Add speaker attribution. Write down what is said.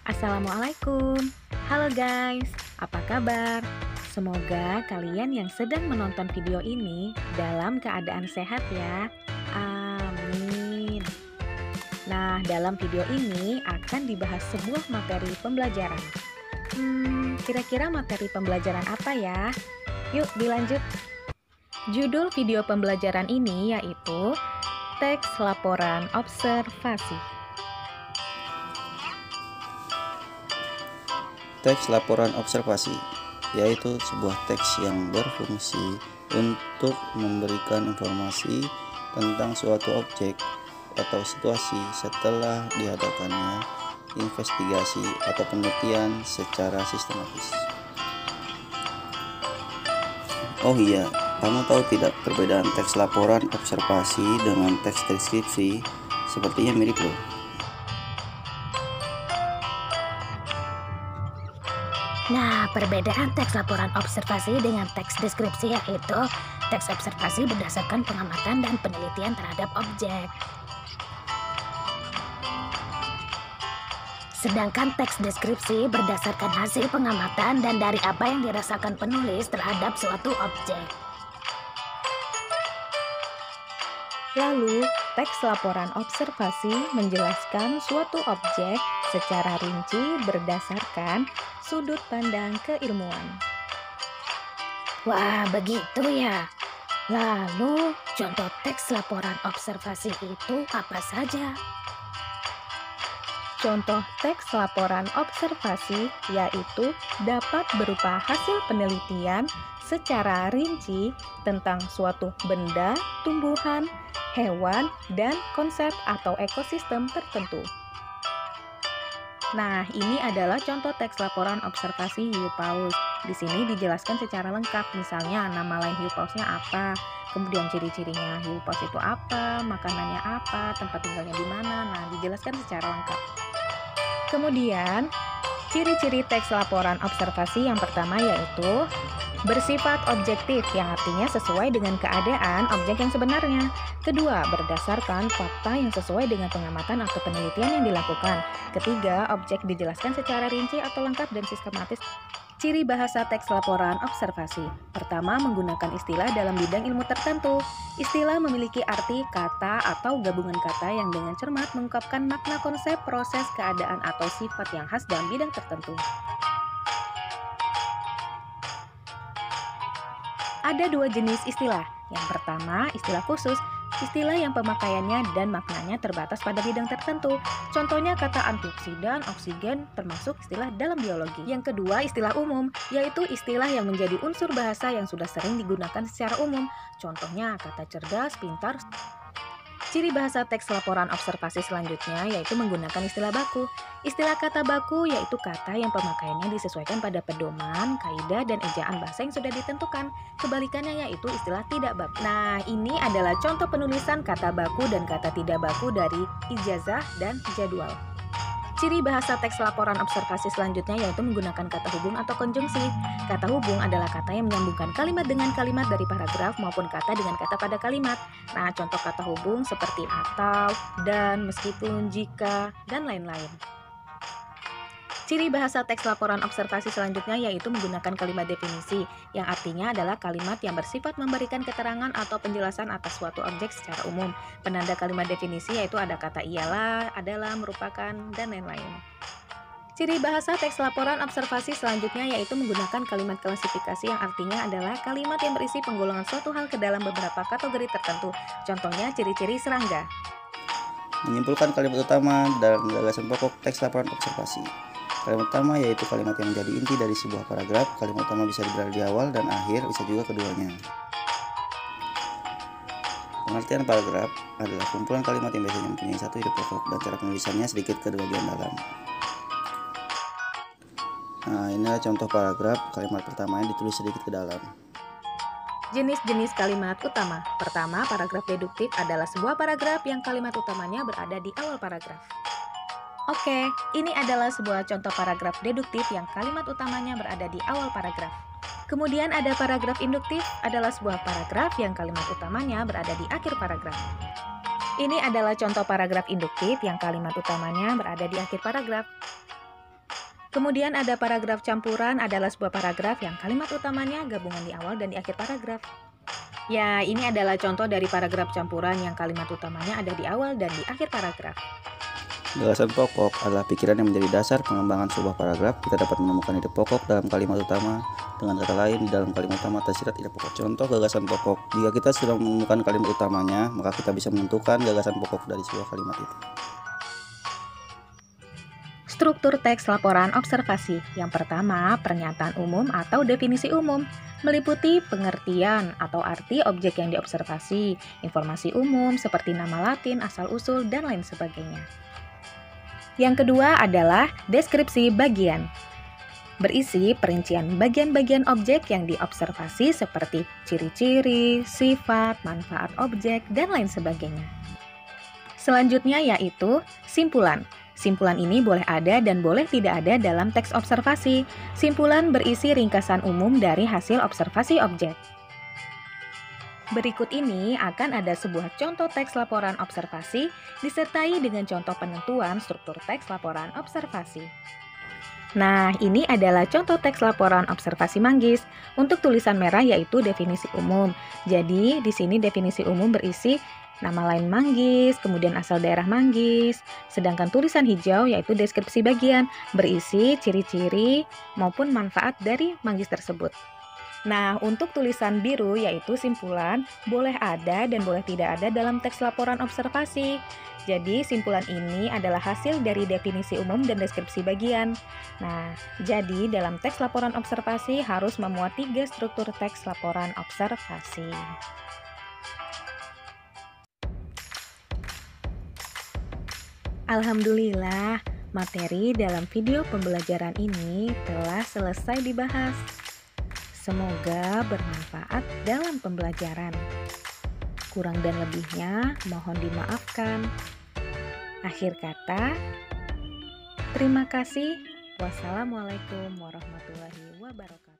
Speaker 1: Assalamualaikum. Halo guys, apa kabar? Semoga kalian yang sedang menonton video ini dalam keadaan sehat ya. Amin. Nah, dalam video ini akan dibahas sebuah materi pembelajaran. Kira-kira materi pembelajaran apa ya? Yuk dilanjut. Judul video pembelajaran ini yaitu teks laporan observasi.
Speaker 2: Teks laporan observasi yaitu sebuah teks yang berfungsi untuk memberikan informasi tentang suatu objek atau situasi setelah diadakannya investigasi atau penelitian secara sistematis. Oh iya, kamu tahu tidak perbedaan teks laporan observasi dengan teks deskripsi? Sepertinya mirip loh.
Speaker 3: Nah, perbedaan teks laporan observasi dengan teks deskripsi yaitu teks observasi berdasarkan pengamatan dan penelitian terhadap objek. Sedangkan teks deskripsi berdasarkan hasil pengamatan dan dari apa yang dirasakan penulis terhadap suatu objek.
Speaker 1: Lalu, teks laporan observasi menjelaskan suatu objek secara rinci berdasarkan sudut pandang keilmuan.
Speaker 3: Wah, begitu ya. Lalu, contoh teks laporan observasi itu apa saja?
Speaker 1: Contoh teks laporan observasi yaitu dapat berupa hasil penelitian secara rinci tentang suatu benda, tumbuhan, hewan, dan konsep atau ekosistem tertentu. Nah, ini adalah contoh teks laporan observasi hiu paus. Di sini dijelaskan secara lengkap, misalnya nama lain hiu pausnya apa, kemudian ciri-cirinya hiu paus itu apa, makanannya apa, tempat tinggalnya di mana. Nah, dijelaskan secara lengkap. Kemudian, ciri-ciri teks laporan observasi yang pertama yaitu bersifat objektif, yang artinya sesuai dengan keadaan objek yang sebenarnya. Kedua, berdasarkan fakta yang sesuai dengan pengamatan atau penelitian yang dilakukan. Ketiga, objek dijelaskan secara rinci atau lengkap dan sistematis. Ciri bahasa teks laporan observasi. Pertama, menggunakan istilah dalam bidang ilmu tertentu. Istilah memiliki arti, kata, atau gabungan kata yang dengan cermat mengungkapkan makna konsep, proses, keadaan, atau sifat yang khas dalam bidang tertentu. Ada dua jenis istilah. Yang pertama, istilah khusus. Istilah yang pemakaiannya dan maknanya terbatas pada bidang tertentu. Contohnya kata antioksidan, oksigen, termasuk istilah dalam biologi. Yang kedua, istilah umum, yaitu istilah yang menjadi unsur bahasa yang sudah sering digunakan secara umum. Contohnya kata cerdas, pintar. Ciri bahasa teks laporan observasi selanjutnya yaitu menggunakan istilah baku. Istilah kata baku yaitu kata yang pemakaiannya disesuaikan pada pedoman, kaidah, dan ejaan bahasa yang sudah ditentukan. Kebalikannya yaitu istilah tidak baku. Nah, ini adalah contoh penulisan kata baku dan kata tidak baku dari ijazah dan jadwal. Ciri bahasa teks laporan observasi selanjutnya yaitu menggunakan kata hubung atau konjungsi. Kata hubung adalah kata yang menyambungkan kalimat dengan kalimat dari paragraf maupun kata dengan kata pada kalimat. Nah, contoh kata hubung seperti atau, dan, meskipun, jika, dan lain-lain. Ciri bahasa teks laporan observasi selanjutnya yaitu menggunakan kalimat definisi, yang artinya adalah kalimat yang bersifat memberikan keterangan atau penjelasan atas suatu objek secara umum. Penanda kalimat definisi yaitu ada kata iyalah, adalah, merupakan, dan lain-lain. Ciri bahasa teks laporan observasi selanjutnya yaitu menggunakan kalimat klasifikasi yang artinya adalah kalimat yang berisi penggolongan suatu hal ke dalam beberapa kategori tertentu. Contohnya ciri-ciri serangga.
Speaker 2: Menyimpulkan kalimat utama dalam gagasan pokok teks laporan observasi. Kalimat utama yaitu kalimat yang menjadi inti dari sebuah paragraf. Kalimat utama bisa berada di awal dan akhir, bisa juga keduanya. Pengertian paragraf adalah kumpulan kalimat yang biasanya mempunyai satu ide pokok dan cara penulisannya sedikit ke bagian dalam. Nah, inilah contoh paragraf. Kalimat pertamanya ditulis sedikit ke dalam.
Speaker 1: Jenis-jenis kalimat utama. Pertama, paragraf deduktif adalah sebuah paragraf yang kalimat utamanya berada di awal paragraf. Oke, ini adalah sebuah contoh paragraf deduktif yang kalimat utamanya berada di awal paragraf. Kemudian ada paragraf induktif, adalah sebuah paragraf yang kalimat utamanya berada di akhir paragraf. Ini adalah contoh paragraf induktif yang kalimat utamanya berada di akhir paragraf. Kemudian ada paragraf campuran, adalah sebuah paragraf yang kalimat utamanya gabungan di awal dan di akhir paragraf. Ya, ini adalah contoh dari paragraf campuran yang kalimat utamanya ada di awal dan di akhir paragraf.
Speaker 2: Gagasan pokok adalah pikiran yang menjadi dasar pengembangan sebuah paragraf. Kita dapat menemukan ide pokok dalam kalimat utama. Dengan kata lain, di dalam kalimat utama tersirat ide pokok. Contoh gagasan pokok. Jika kita sudah menemukan kalimat utamanya, maka kita bisa menentukan gagasan pokok dari sebuah kalimat itu.
Speaker 1: Struktur teks laporan observasi. Yang pertama, pernyataan umum atau definisi umum, meliputi pengertian atau arti objek yang diobservasi, informasi umum seperti nama Latin, asal-usul, dan lain sebagainya. Yang kedua adalah deskripsi bagian. Berisi perincian bagian-bagian objek yang diobservasi seperti ciri-ciri, sifat, manfaat objek, dan lain sebagainya. Selanjutnya yaitu simpulan. Simpulan ini boleh ada dan boleh tidak ada dalam teks observasi. Simpulan berisi ringkasan umum dari hasil observasi objek. Berikut ini akan ada sebuah contoh teks laporan observasi disertai dengan contoh penentuan struktur teks laporan observasi. Nah, ini adalah contoh teks laporan observasi Manggis. Untuk tulisan merah yaitu definisi umum. Jadi, di sini definisi umum berisi nama lain Manggis, kemudian asal daerah Manggis. Sedangkan tulisan hijau yaitu deskripsi bagian, berisi ciri-ciri maupun manfaat dari Manggis tersebut. Nah, untuk tulisan biru yaitu simpulan, boleh ada dan boleh tidak ada dalam teks laporan observasi. Jadi, simpulan ini adalah hasil dari definisi umum dan deskripsi bagian. Nah, jadi dalam teks laporan observasi harus memuat 3 struktur teks laporan observasi. Alhamdulillah, materi dalam video pembelajaran ini telah selesai dibahas. Semoga bermanfaat dalam pembelajaran. Kurang dan lebihnya mohon dimaafkan. Akhir kata, terima kasih. Wassalamualaikum warahmatullahi wabarakatuh.